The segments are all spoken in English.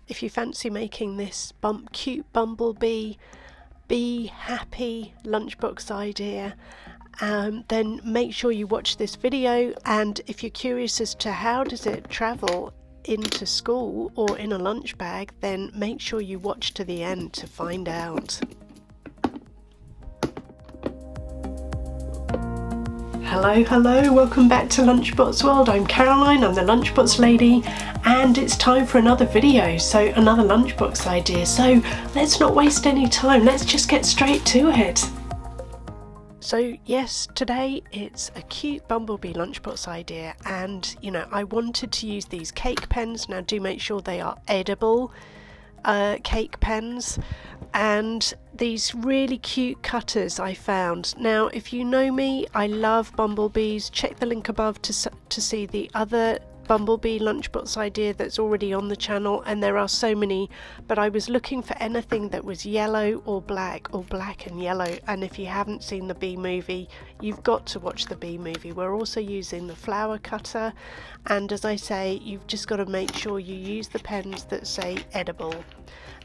if you fancy making this cute bumblebee be happy lunchbox idea, then make sure you watch this video. And if you're curious as to how does it travel into school or in a lunch bag, then make sure you watch to the end to find out. Hello, welcome back to Lunchbox World. I'm Caroline, I'm the Lunchbox lady, and it's time for another video, so another lunchbox idea. So let's not waste any time, let's just get straight to it. So yes, today it's a cute bumblebee lunchbox idea, and I wanted to use these cake pens. Now do make sure they are edible cake pens, and these really cute cutters I found. Now if you know me, I love bumblebees. Check the link above to see the other bumblebee lunchbox idea that's already on the channel, and there are so many, but I was looking for anything that was yellow or black and yellow. And if you haven't seen the Bee movie, you've got to watch the Bee movie. We're also using the flower cutter, and as I say, you've just got to make sure you use the pens that say edible.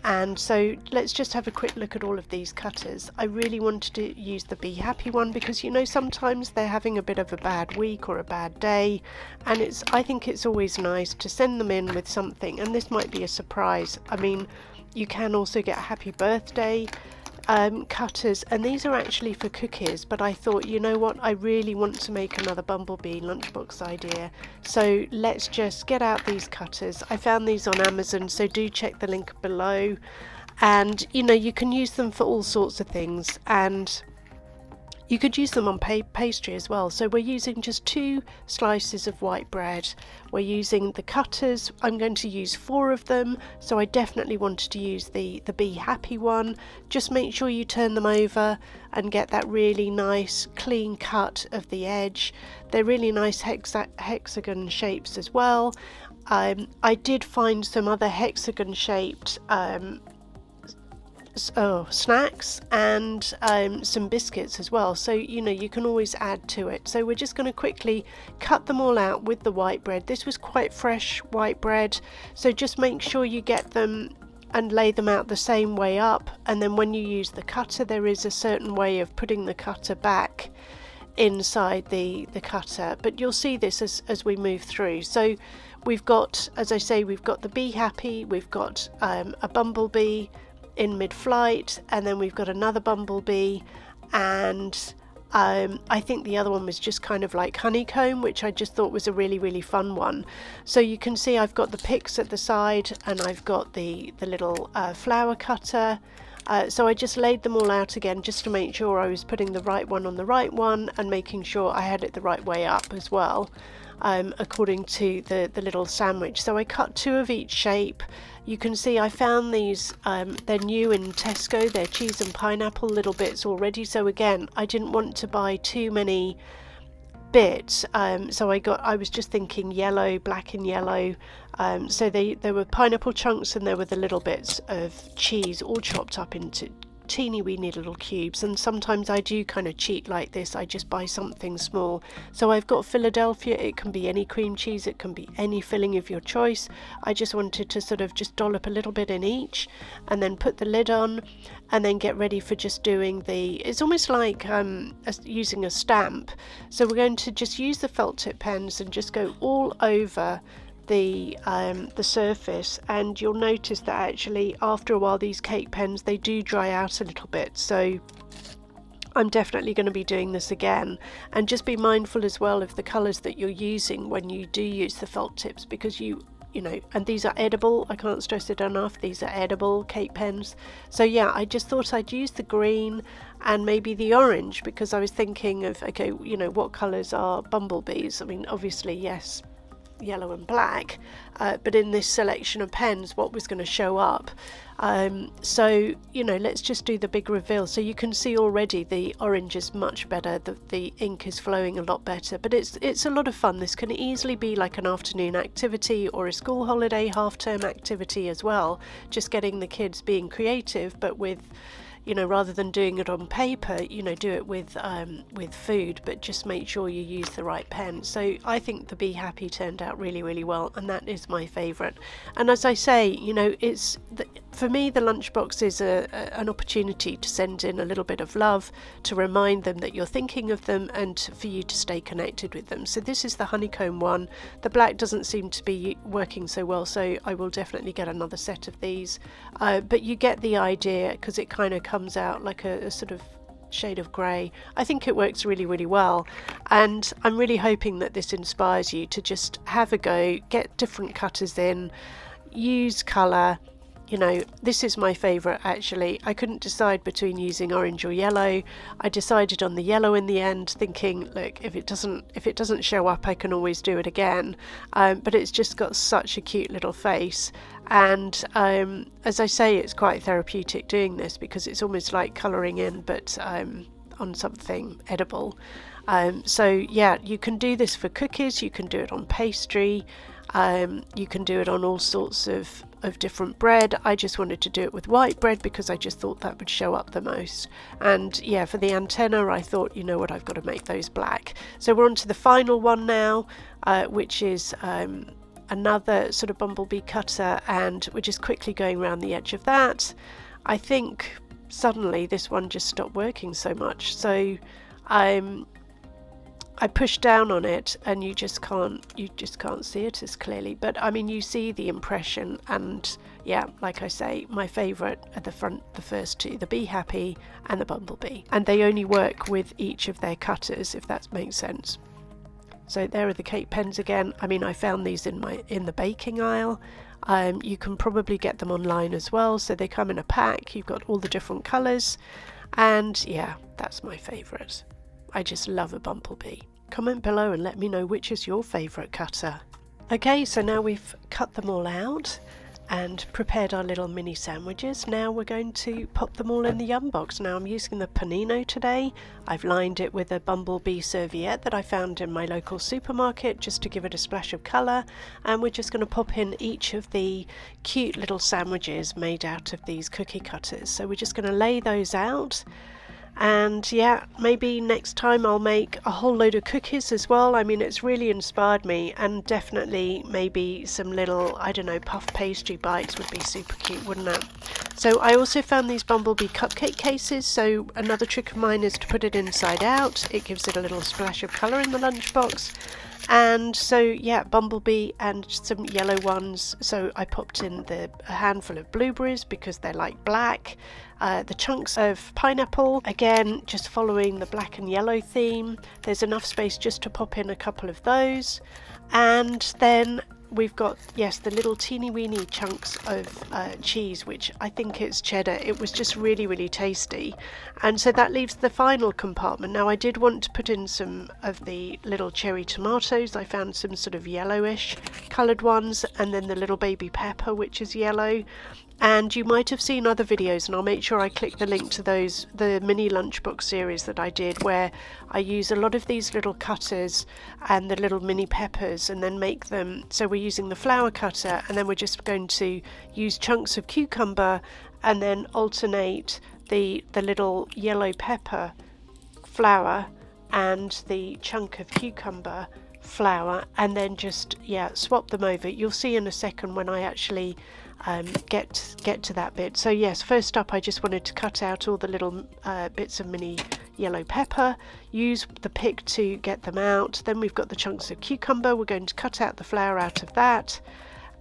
And so let's just have a quick look at all of these cutters. I really wanted to use the Be Happy one because sometimes they're having a bit of a bad week or a bad day, and I think it's always nice to send them in with something, and this might be a surprise. I mean, you can also get happy birthday cutters, and these are actually for cookies, but I thought, you know what, I really want to make another bumblebee lunchbox idea, so let's just get out these cutters. I found these on Amazon, so do check the link below, and you can use them for all sorts of things, and you could use them on pastry as well. So we're using just 2 slices of white bread. We're using the cutters. I'm going to use 4 of them, so I definitely wanted to use the Be Happy one. Just make sure you turn them over and get that really nice clean cut of the edge. They're really nice hexagon shapes as well. I did find some other hexagon shaped snacks and some biscuits as well, so you can always add to it. So we're just going to quickly cut them all out with the white bread. This was quite fresh white bread, so just make sure you get them and lay them out the same way up, and then when you use the cutter, there is a certain way of putting the cutter back inside the cutter, but you'll see this as we move through. So we've got, as I say, we've got the Be Happy, we've got a bumblebee in mid-flight, and then we've got another bumblebee, and I think the other one was just kind of like honeycomb, which I just thought was a really fun one. So you can see I've got the picks at the side, and I've got the little flower cutter. So I just laid them all out again just to make sure I was putting the right one on the right one, and making sure I had it the right way up as well, according to the little sandwich. So I cut 2 of each shape. You can see I found these, they're new in Tesco, they're cheese and pineapple little bits already, so again I didn't want to buy too many bits, so I was just thinking yellow, black and yellow, so there were pineapple chunks, and there were the little bits of cheese all chopped up into teeny weeny little cubes. And sometimes I do kind of cheat like this, I just buy something small. So I've got Philadelphia, it can be any cream cheese, it can be any filling of your choice. I just wanted to sort of just dollop a little bit in each, and then put the lid on, and then get ready for just doing it's almost like using a stamp. So we're going to just use the felt tip pens and just go all over the surface, and you'll notice that actually after a while these cake pens, they do dry out a little bit, so I'm definitely going to be doing this again. And just be mindful as well of the colours that you're using when you do use the felt tips, because and these are edible, I can't stress it enough, these are edible cake pens. So yeah, I just thought I'd use the green and maybe the orange, because I was thinking of, okay, what colours are bumblebees? I mean, obviously yes, yellow and black, but in this selection of pens, what was going to show up? So let's just do the big reveal. So you can see already the orange is much better, the ink is flowing a lot better, but it's a lot of fun. This can easily be like an afternoon activity or a school holiday half-term activity as well, just getting the kids being creative, but with you know, rather than doing it on paper, you know, do it with food, but just make sure you use the right pen. So I think the Be Happy turned out really, really well, and that is my favourite. And as I say, you know, for me, the lunchbox is an opportunity to send in a little bit of love, to remind them that you're thinking of them, and for you to stay connected with them. So this is the honeycomb one. The black doesn't seem to be working so well, so I will definitely get another set of these. But you get the idea, because it kind of comes out like a sort of shade of grey. I think it works really, really well, and I'm really hoping that this inspires you to just have a go, get different cutters in, use colour. You know, this is my favourite actually. I couldn't decide between using orange or yellow. I decided on the yellow in the end, thinking, look, if it doesn't show up, I can always do it again. But it's just got such a cute little face, and as I say, it's quite therapeutic doing this, because it's almost like colouring in, but on something edible. So yeah, you can do this for cookies, you can do it on pastry, you can do it on all sorts of different bread. I just wanted to do it with white bread because I just thought that would show up the most. And yeah, for the antenna, I thought, you know what, I've got to make those black. So we're on to the final one now, which is another sort of bumblebee cutter, and we're just quickly going around the edge of that. I think suddenly this one just stopped working so much, so I pushed down on it, and you just can't see it as clearly. But I mean, you see the impression, and yeah, like I say, my favourite at the front, the first two, the Be Happy and the Bumblebee, and they only work with each of their cutters, if that makes sense. So there are the cake pens again. I mean, I found these in the baking aisle. You can probably get them online as well, so they come in a pack. You've got all the different colours, and yeah, that's my favourite. I just love a bumblebee. Comment below and let me know which is your favourite cutter. Okay, so now we've cut them all out and prepared our little mini sandwiches. Now we're going to pop them all in the Yum box. Now I'm using the panino today. I've lined it with a bumblebee serviette that I found in my local supermarket, just to give it a splash of colour, and we're just going to pop in each of the cute little sandwiches made out of these cookie cutters. So we're just going to lay those out. And yeah, maybe next time I'll make a whole load of cookies as well. I mean, it's really inspired me, and definitely maybe some little, I don't know, puff pastry bites would be super cute, wouldn't it? So I also found these bumblebee cupcake cases, so another trick of mine is to put it inside out. It gives it a little splash of colour in the lunchbox. And so yeah, bumblebee and some yellow ones, so I popped in a handful of blueberries because they're like black, the chunks of pineapple, again just following the black and yellow theme. There's enough space just to pop in a couple of those, and then we've got, yes, the little teeny weeny chunks of cheese, which I think it's cheddar. It was just really, really tasty. And so that leaves the final compartment. Now I did want to put in some of the little cherry tomatoes. I found some sort of yellowish coloured ones, and then the little baby pepper, which is yellow. And you might have seen other videos, and I'll make sure I click the link to those, the mini lunchbox series that I did, where I use a lot of these little cutters and the little mini peppers and then make them. So we're using the flower cutter, and then we're just going to use chunks of cucumber and then alternate the little yellow pepper flower and the chunk of cucumber flower, and then just, yeah, swap them over. You'll see in a second when I actually get to that bit. So yes, first up I just wanted to cut out all the little bits of mini yellow pepper, use the pick to get them out. Then we've got the chunks of cucumber. We're going to cut out the flour out of that,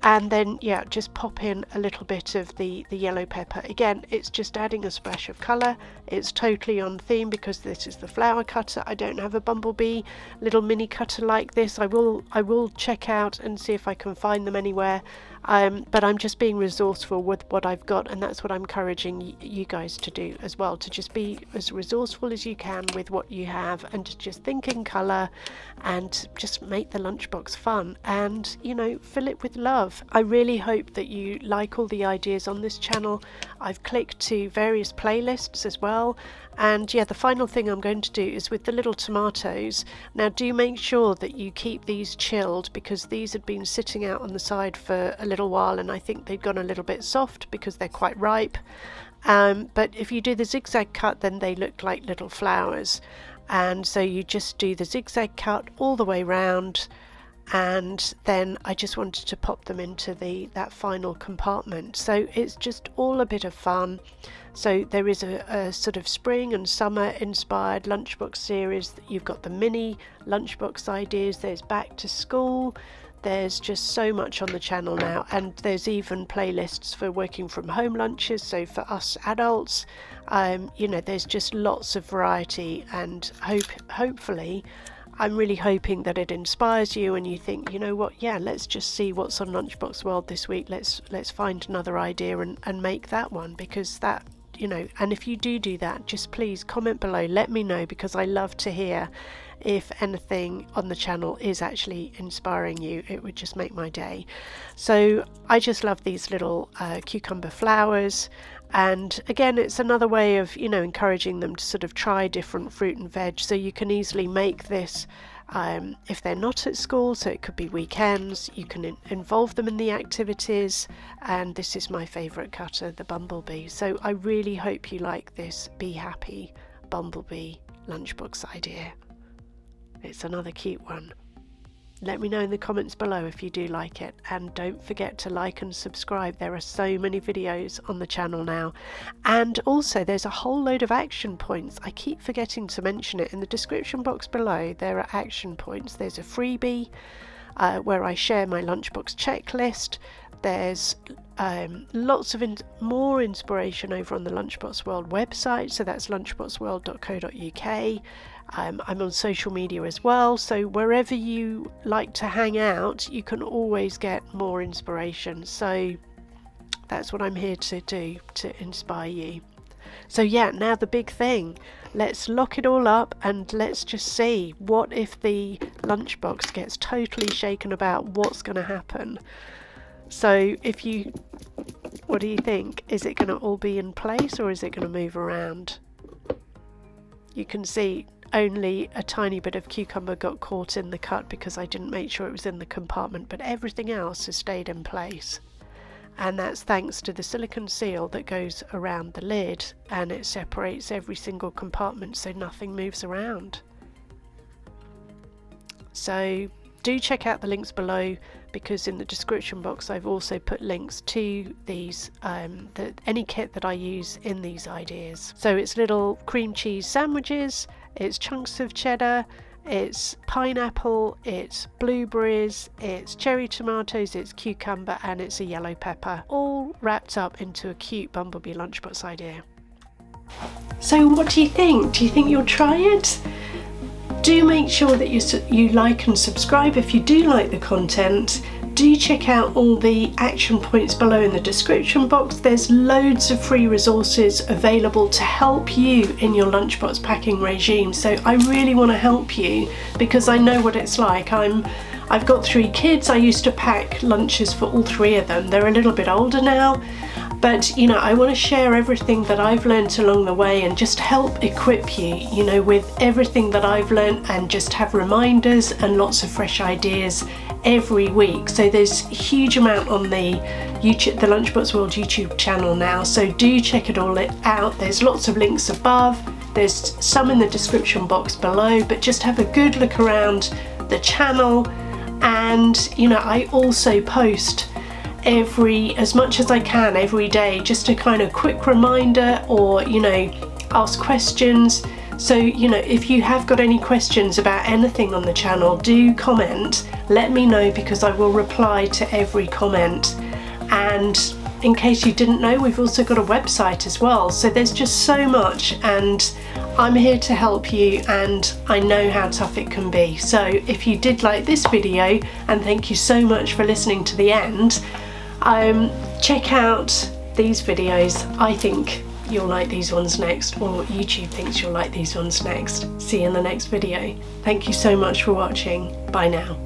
and then yeah, just pop in a little bit of the yellow pepper. Again, it's just adding a splash of colour. It's totally on theme because this is the flower cutter. I don't have a bumblebee little mini cutter like this. I will check out and see if I can find them anywhere. But I'm just being resourceful with what I've got, and that's what I'm encouraging you guys to do as well, to just be as resourceful as you can with what you have, and to just think in colour and just make the lunchbox fun, and you know, fill it with love. I really hope that you like all the ideas on this channel. I've clicked to various playlists as well, and yeah, the final thing I'm going to do is with the little tomatoes. Now do make sure that you keep these chilled, because these had been sitting out on the side for a little little while and I think they've gone a little bit soft because they're quite ripe. But if you do the zigzag cut, then they look like little flowers. And so you just do the zigzag cut all the way round, and then I just wanted to pop them into that final compartment. So it's just all a bit of fun. So there is a sort of spring and summer inspired lunchbox series. You've got the mini lunchbox ideas, there's back to school, there's just so much on the channel now, and there's even playlists for working from home lunches, so for us adults, you know, there's just lots of variety, and hopefully I'm really hoping that it inspires you and you think, you know what, yeah, let's just see what's on Lunchbox World this week, let's find another idea and make that one, because that, you know, and if you do that, just please comment below, let me know, because I love to hear if anything on the channel is actually inspiring you. It would just make my day. So I just love these little cucumber flowers, and again, it's another way of, you know, encouraging them to sort of try different fruit and veg. So you can easily make this if they're not at school, so it could be weekends, you can involve them in the activities. And this is my favorite cutter, the bumblebee. So I really hope you like this Be Happy Bumblebee lunchbox idea. It's another cute one. Let me know in the comments below if you do like it, and don't forget to like and subscribe. There are so many videos on the channel now, and also there's a whole load of action points. I keep forgetting to mention it. In the description box below there are action points. There's a freebie where I share my lunchbox checklist. There's lots of more inspiration over on the Lunchbox World website, so that's lunchboxworld.co.uk. I'm on social media as well, so wherever you like to hang out, you can always get more inspiration. So that's what I'm here to do, to inspire you. So yeah, now the big thing, let's lock it all up and let's just see, what if the lunchbox gets totally shaken about, what's going to happen? So what do you think? Is it going to all be in place, or is it going to move around? You can see only a tiny bit of cucumber got caught in the cut because I didn't make sure it was in the compartment, but everything else has stayed in place. And that's thanks to the silicone seal that goes around the lid, and it separates every single compartment so nothing moves around. So do check out the links below, because in the description box I've also put links to these any kit that I use in these ideas. So it's little cream cheese sandwiches, it's chunks of cheddar, it's pineapple, it's blueberries, it's cherry tomatoes, it's cucumber, and it's a yellow pepper, all wrapped up into a cute bumblebee lunchbox idea. So what do you think? Do you think you'll try it? Do make sure that you like and subscribe if you do like the content. Do check out all the action points below in the description box. There's loads of free resources available to help you in your lunchbox packing regime. So I really want to help you, because I know what it's like. I've got 3 kids. I used to pack lunches for all 3 of them. They're a little bit older now, but you know, I want to share everything that I've learned along the way and just help equip you, you know, with everything that I've learned, and just have reminders and lots of fresh ideas every week. So there's a huge amount on the Lunchbox World YouTube channel now, so do check it all out. There's lots of links above, there's some in the description box below, but just have a good look around the channel. And you know, I also post as much as I can every day, just a kind of quick reminder, or you know, ask questions. So you know, if you have got any questions about anything on the channel, do comment, let me know, because I will reply to every comment. And in case you didn't know, we've also got a website as well, so there's just so much, and I'm here to help you, and I know how tough it can be. So if you did like this video, and thank you so much for listening to the end, check out these videos. I think you'll like these ones next, or YouTube thinks you'll like these ones next. See you in the next video. Thank you so much for watching. Bye now.